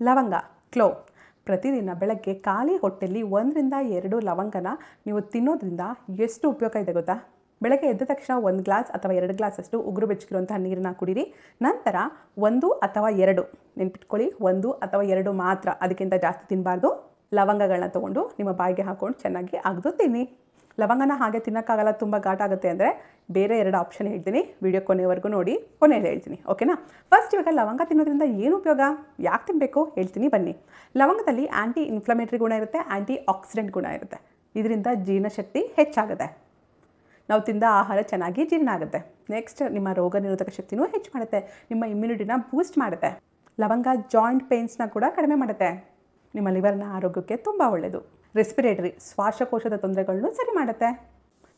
ಲವಂಗ ಕ್ಲೋವ್. ಪ್ರತಿದಿನ ಬೆಳಗ್ಗೆ ಖಾಲಿ ಹೊಟ್ಟೆಯಲ್ಲಿ 1-2 ಲವಂಗನ ನೀವು ತಿನ್ನೋದ್ರಿಂದ ಎಷ್ಟು ಉಪಯೋಗ ಇದೆ ಗೊತ್ತಾ? ಬೆಳಗ್ಗೆ ಎದ್ದ ತಕ್ಷಣ 1 ಗ್ಲಾಸ್ ಅಥವಾ 2 ಗ್ಲಾಸಷ್ಟು ಉಗುರು ಬೆಚ್ಚಗಿರುವಂತಹ ನೀರನ್ನ ಕುಡೀರಿ. ನಂತರ 1 ಅಥವಾ 2 ನೆನ್ಪಿಟ್ಕೊಳ್ಳಿ, 1 ಅಥವಾ 2 ಮಾತ್ರ, ಅದಕ್ಕಿಂತ ಜಾಸ್ತಿ ತಿನ್ನಬಾರ್ದು. ಲವಂಗಗಳನ್ನ ತೊಗೊಂಡು ನಿಮ್ಮ ಬಾಯಿಗೆ ಹಾಕ್ಕೊಂಡು ಚೆನ್ನಾಗಿ ಅಗೆದು ತಿನ್ನಿ. ಲವಂಗನ ಹಾಗೆ ತಿನ್ನೋಕ್ಕಾಗಲ್ಲ, ತುಂಬ ಘಾಟ್ ಆಗುತ್ತೆ ಅಂದರೆ ಬೇರೆ 2 ಆಪ್ಷನ್ ಹೇಳ್ತೀನಿ. ವಿಡಿಯೋ ಕೊನೆವರೆಗೂ ನೋಡಿ, ಕೊನೆಯಲ್ಲಿ ಹೇಳ್ತೀನಿ, ಓಕೆನಾ? ಫಸ್ಟ್ ಇವಾಗ ಲವಂಗ ತಿನ್ನೋದ್ರಿಂದ ಏನು ಉಪಯೋಗ, ಯಾಕೆ ತಿನ್ನಬೇಕು ಹೇಳ್ತೀನಿ ಬನ್ನಿ. ಲವಂಗದಲ್ಲಿ ಆ್ಯಂಟಿ ಇನ್ಫ್ಲಮೇಟ್ರಿ ಗುಣ ಇರುತ್ತೆ, ಆ್ಯಂಟಿ ಆಕ್ಸಿಡೆಂಟ್ ಗುಣ ಇರುತ್ತೆ. ಇದರಿಂದ ಜೀರ್ಣಶಕ್ತಿ ಹೆಚ್ಚಾಗುತ್ತೆ. ನಾವು ತಿಂದ ಆಹಾರ ಚೆನ್ನಾಗಿ ಜೀರ್ಣ ಆಗುತ್ತೆ. ನೆಕ್ಸ್ಟ್ ನಿಮ್ಮ ರೋಗ ನಿರೋಧಕ ಶಕ್ತಿನೂ ಹೆಚ್ಚು ಮಾಡುತ್ತೆ, ನಿಮ್ಮ ಇಮ್ಯುನಿಟಿನ ಬೂಸ್ಟ್ ಮಾಡುತ್ತೆ. ಲವಂಗ ಜಾಯಿಂಟ್ ಪೇನ್ಸ್ನ ಕೂಡ ಕಡಿಮೆ ಮಾಡುತ್ತೆ. ನಿಮ್ಮ ಲಿವರ್ನ ಆರೋಗ್ಯಕ್ಕೆ ತುಂಬ ಒಳ್ಳೆಯದು. ರೆಸ್ಪಿರೇಟರಿ ಶ್ವಾಸಕೋಶದ ತೊಂದರೆಗಳನ್ನು ಸರಿ ಮಾಡುತ್ತೆ.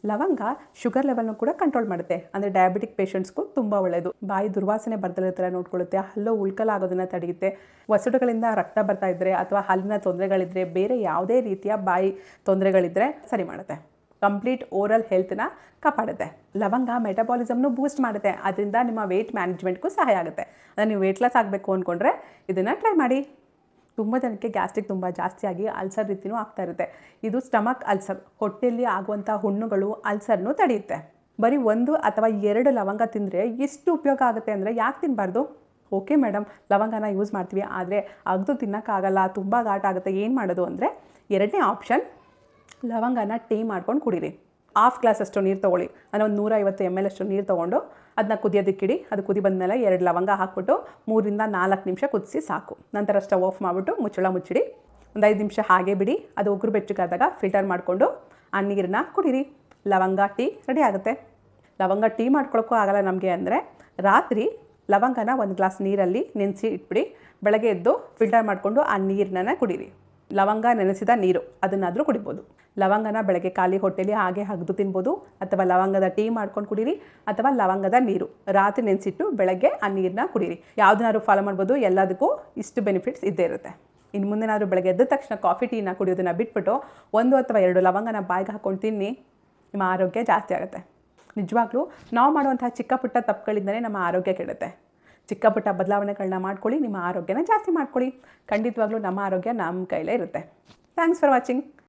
ಲವಂಗ ಶುಗರ್ ಲೆವೆಲ್ನು ಕೂಡ ಕಂಟ್ರೋಲ್ ಮಾಡುತ್ತೆ, ಅಂದರೆ ಡಯಾಬಿಟಿಕ್ ಪೇಷಂಟ್ಸ್ಗೂ ತುಂಬ ಒಳ್ಳೆಯದು. ಬಾಯಿ ದುರ್ವಾಸನೆ ಬರ್ದಲ್ಲ ಥರ ನೋಡ್ಕೊಳ್ಳುತ್ತೆ, ಹಲ್ಲು ಉಳ್ಕಲಾಗೋದನ್ನು ತಡೆಯುತ್ತೆ. ವಸಡುಗಳಿಂದ ರಕ್ತ ಬರ್ತಾ ಇದ್ದರೆ ಅಥವಾ ಹಲ್ಲಿನ ತೊಂದರೆಗಳಿದ್ದರೆ, ಬೇರೆ ಯಾವುದೇ ರೀತಿಯ ಬಾಯಿ ತೊಂದರೆಗಳಿದ್ದರೆ ಸರಿ ಮಾಡುತ್ತೆ. ಕಂಪ್ಲೀಟ್ ಓರಲ್ ಹೆಲ್ತ್ನ ಕಾಪಾಡುತ್ತೆ. ಲವಂಗ ಮೆಟಬಾಲಿಸಮ್ನು ಬೂಸ್ಟ್ ಮಾಡುತ್ತೆ, ಅದರಿಂದ ನಿಮ್ಮ ವೆಯ್ಟ್ ಮ್ಯಾನೇಜ್ಮೆಂಟ್ಗೂ ಸಹಾಯ ಆಗುತ್ತೆ. ಅಂದರೆ ನೀವು ವೆಯ್ಟ್ ಲಾಸ್ ಆಗಬೇಕು ಅಂದ್ಕೊಂಡ್ರೆ ಇದನ್ನು ಟ್ರೈ ಮಾಡಿ. ತುಂಬ ಜನಕ್ಕೆ ಗ್ಯಾಸ್ಟ್ರಿಕ್ ತುಂಬ ಜಾಸ್ತಿಯಾಗಿ ಅಲ್ಸರ್ ರೀತಿಯೂ ಆಗ್ತಾ ಇರುತ್ತೆ. ಇದು ಸ್ಟಮಕ್ ಅಲ್ಸರ್, ಹೊಟ್ಟೆಯಲ್ಲಿ ಆಗುವಂಥ ಹುಣ್ಣುಗಳು, ಅಲ್ಸರ್ನು ತಡೆಯುತ್ತೆ. ಬರೀ 1 ಅಥವಾ 2 ಲವಂಗ ತಿಂದರೆ ಎಷ್ಟು ಉಪಯೋಗ ಆಗುತ್ತೆ ಅಂದರೆ ಯಾಕೆ ತಿನ್ನಬಾರ್ದು? ಓಕೆ ಮೇಡಮ್, ಲವಂಗನ ಯೂಸ್ ಮಾಡ್ತೀವಿ, ಆದರೆ ಅಗ್ದು ತಿನ್ನೋಕ್ಕಾಗಲ್ಲ, ತುಂಬ ಘಾಟ್ ಆಗುತ್ತೆ, ಏನು ಮಾಡೋದು ಅಂದರೆ 2ನೇ ಆಪ್ಷನ್, ಲವಂಗನ ಟೀ ಮಾಡ್ಕೊಂಡು ಕುಡೀರಿ. 1/2 ಗ್ಲಾಸಷ್ಟು ನೀರು ತೊಗೊಳ್ಳಿ, ಅಂದರೆ ಒಂದು 150 ml ಅಷ್ಟು ನೀರು ತೊಗೊಂಡು ಅದನ್ನ ಕುದಿಯೋದಕ್ಕಿಡಿ. ಅದು ಕುದಿ ಬಂದಮೇಲೆ 2 ಲವಂಗ ಹಾಕ್ಬಿಟ್ಟು 3-4 ನಿಮಿಷ ಕುದಿಸಿ ಸಾಕು. ನಂತರ ಸ್ಟವ್ ಆಫ್ ಮಾಡಿಬಿಟ್ಟು ಮುಚ್ಚಳ ಮುಚ್ಚಿಡಿ. ಒಂದು 5 ನಿಮಿಷ ಹಾಗೆ ಬಿಡಿ. ಅದು ಉಗುರು ಬೆಚ್ಚಗಾದಾಗ ಫಿಲ್ಟರ್ ಮಾಡಿಕೊಂಡು ಆ ನೀರನ್ನ ಕುಡೀರಿ. ಲವಂಗ ಟೀ ರೆಡಿ ಆಗುತ್ತೆ. ಲವಂಗ ಟೀ ಮಾಡ್ಕೊಳ್ಳೋಕ್ಕೂ ಆಗಲ್ಲ ನಮಗೆ ಅಂದರೆ ರಾತ್ರಿ ಲವಂಗನ 1 ಗ್ಲಾಸ್ ನೀರಲ್ಲಿ ನೆನೆಸಿ ಇಟ್ಬಿಡಿ. ಬೆಳಗ್ಗೆ ಎದ್ದು ಫಿಲ್ಟರ್ ಮಾಡಿಕೊಂಡು ಆ ನೀರನ್ನ ಕುಡೀರಿ. ಲವಂಗ ನೆನೆಸಿದ ನೀರು ಅದನ್ನಾದರೂ ಕುಡಿಬೋದು. ಲವಂಗನ ಬೆಳಗ್ಗೆ ಖಾಲಿ ಹೊಟ್ಟೆಲಿ ಹಾಗೆ ಅಗೆದು ತಿನ್ಬೋದು, ಅಥವಾ ಲವಂಗದ ಟೀ ಮಾಡ್ಕೊಂಡು ಕುಡೀರಿ, ಅಥವಾ ಲವಂಗದ ನೀರು ರಾತ್ರಿ ನೆನೆಸಿಟ್ಟು ಬೆಳಗ್ಗೆ ಆ ನೀರನ್ನ ಕುಡೀರಿ. ಯಾವುದನ್ನಾದ್ರೂ ಫಾಲೋ ಮಾಡ್ಬೋದು, ಎಲ್ಲದಕ್ಕೂ ಇಷ್ಟು ಬೆನಿಫಿಟ್ಸ್ ಇದ್ದೇ ಇರುತ್ತೆ. ಇನ್ನು ಮುಂದೆನಾದರೂ ಬೆಳಗ್ಗೆ ಎದ್ದ ತಕ್ಷಣ ಕಾಫಿ ಟೀನ ಕುಡಿಯೋದನ್ನು ಬಿಟ್ಬಿಟ್ಟು 1 ಅಥವಾ 2 ಲವಂಗನ ಬಾಯಿಗೆ ಹಾಕ್ಕೊಂಡು ತಿನ್ನಿ, ನಿಮ್ಮ ಆರೋಗ್ಯ ಜಾಸ್ತಿ ಆಗುತ್ತೆ. ನಿಜವಾಗ್ಲೂ ನಾವು ಮಾಡುವಂತಹ ಚಿಕ್ಕ ಪುಟ್ಟ ತಪ್ಪುಗಳಿಂದಲೇ ನಮ್ಮ ಆರೋಗ್ಯ ಕೆಡುತ್ತೆ. ಚಿಕ್ಕ ಪುಟ್ಟ ಬದಲಾವಣೆಗಳನ್ನ ಮಾಡ್ಕೊಳ್ಳಿ, ನಿಮ್ಮ ಆರೋಗ್ಯನ ಜಾಸ್ತಿ ಮಾಡ್ಕೊಳ್ಳಿ. ಖಂಡಿತವಾಗ್ಲೂ ನಮ್ಮ ಆರೋಗ್ಯ ನಮ್ಮ ಕೈಲೇ ಇರುತ್ತೆ. Thanks for watching.